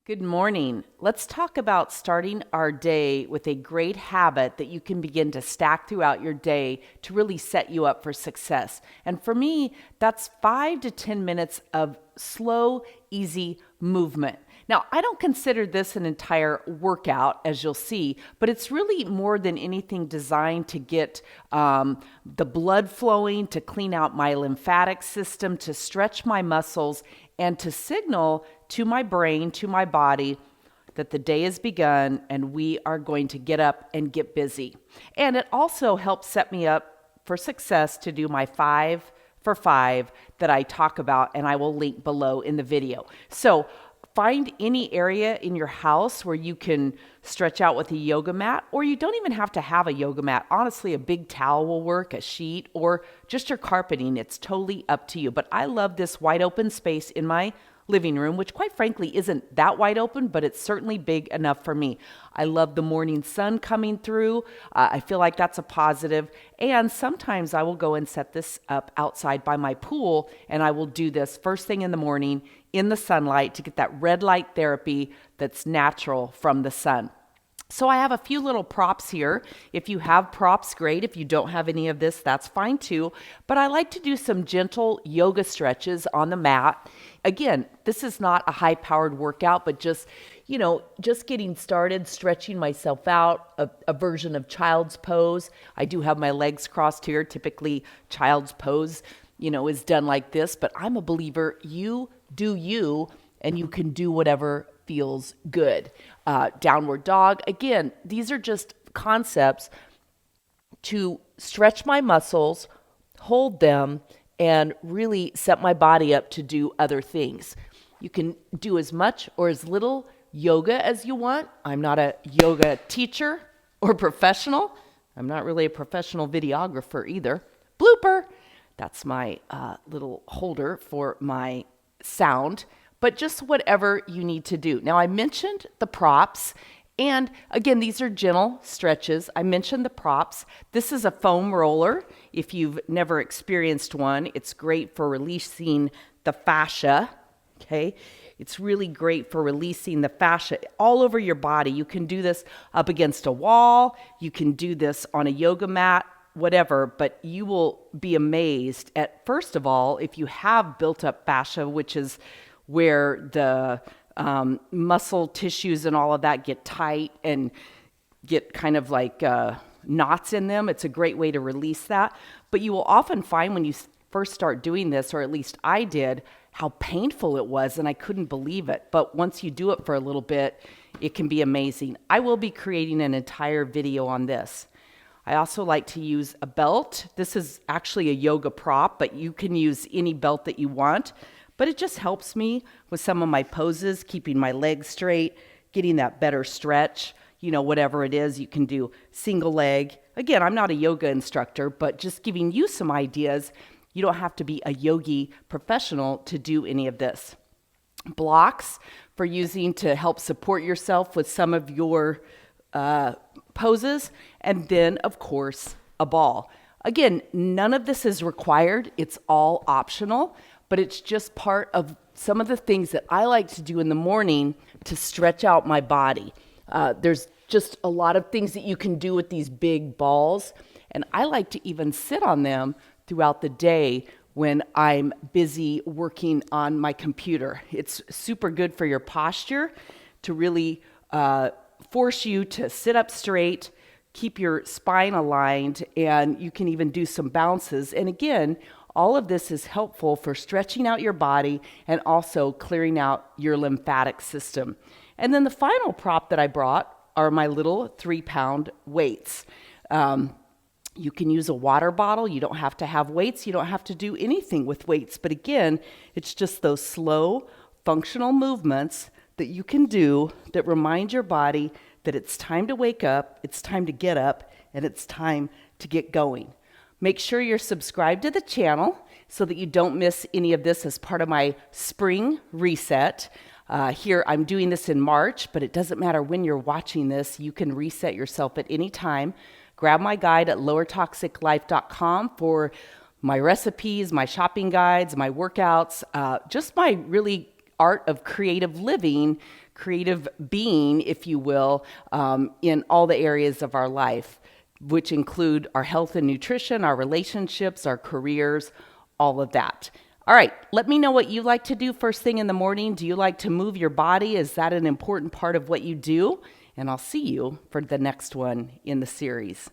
Good morning. Let's talk about starting our day with a great habit that you can begin to stack throughout your day to really set you up for success. And for me, that's 5 to 10 minutes of slow, easy movement. Now, I don't consider this an entire workout, as you'll see, but it's really more than anything designed to get the blood flowing, to clean out my lymphatic system, to stretch my muscles, and to signal to my brain, to my body, that the day has begun and we are going to get up and get busy. And it also helps set me up for success to do my 5 for 5 that I talk about, and I will link below in the video. So find any area in your house where you can stretch out with a yoga mat, or you don't even have to have a yoga mat. Honestly, a big towel will work, a sheet, or just your carpeting. It's totally up to you. But I love this wide open space in my living room, which quite frankly isn't that wide open, but it's certainly big enough for me. I love the morning sun coming through. I feel like that's a positive. And sometimes I will go and set this up outside by my pool, and I will do this first thing in the morning in the sunlight to get that red light therapy that's natural from the sun. So I have a few little props here. If you have props, great. If you don't have any of this, that's fine too. But I like to do some gentle yoga stretches on the mat. Again, this is not a high-powered workout, but just getting started, stretching myself out, a version of child's pose. I do have my legs crossed here. Typically, child's pose, is done like this. But I'm a believer, you do you, and you can do whatever feels good. Downward dog. Again, these are just concepts to stretch my muscles, hold them, and really set my body up to do other things. You can do as much or as little yoga as you want. I'm not a yoga teacher or professional. I'm not really a professional videographer either. Blooper. That's my little holder for my sound. But just whatever you need to do. Now, I mentioned the props, and again, these are gentle stretches. I mentioned the props. This is a foam roller. If you've never experienced one, it's great for releasing the fascia, okay? It's really great for releasing the fascia all over your body. You can do this up against a wall. You can do this on a yoga mat, whatever, but you will be amazed at, first of all, if you have built up fascia, which is where the muscle tissues and all of that get tight and get kind of like knots in them. It's a great way to release that. But you will often find when you first start doing this, or at least I did, how painful it was, and I couldn't believe it. But once you do it for a little bit, it can be amazing. I will be creating an entire video on this. I also like to use a belt. This is actually a yoga prop, but you can use any belt that you want. But it just helps me with some of my poses, keeping my legs straight, getting that better stretch, whatever it is. You can do single leg. Again, I'm not a yoga instructor, but just giving you some ideas. You don't have to be a yogi professional to do any of this. Blocks for using to help support yourself with some of your poses. And then, of course, a ball. Again, none of this is required. It's all optional. But it's just part of some of the things that I like to do in the morning to stretch out my body. There's just a lot of things that you can do with these big balls, and I like to even sit on them throughout the day when I'm busy working on my computer. It's super good for your posture to really force you to sit up straight, keep your spine aligned, and you can even do some bounces. And again, all of this is helpful for stretching out your body and also clearing out your lymphatic system. And then the final prop that I brought are my little 3-pound weights. You can use a water bottle. You don't have to have weights. You don't have to do anything with weights. But again, it's just those slow, functional movements that you can do that remind your body that it's time to wake up, it's time to get up, and it's time to get going. Make sure you're subscribed to the channel so that you don't miss any of this as part of my spring reset. Here, I'm doing this in March, but it doesn't matter when you're watching this. You can reset yourself at any time. Grab my guide at lowertoxiclife.com for my recipes, my shopping guides, my workouts, just my really art of creative living creative being, if you will, in all the areas of our life, which include our health and nutrition, our relationships, our careers, all of that. All right, let me know what you like to do first thing in the morning. Do you like to move your body? Is that an important part of what you do? And I'll see you for the next one in the series.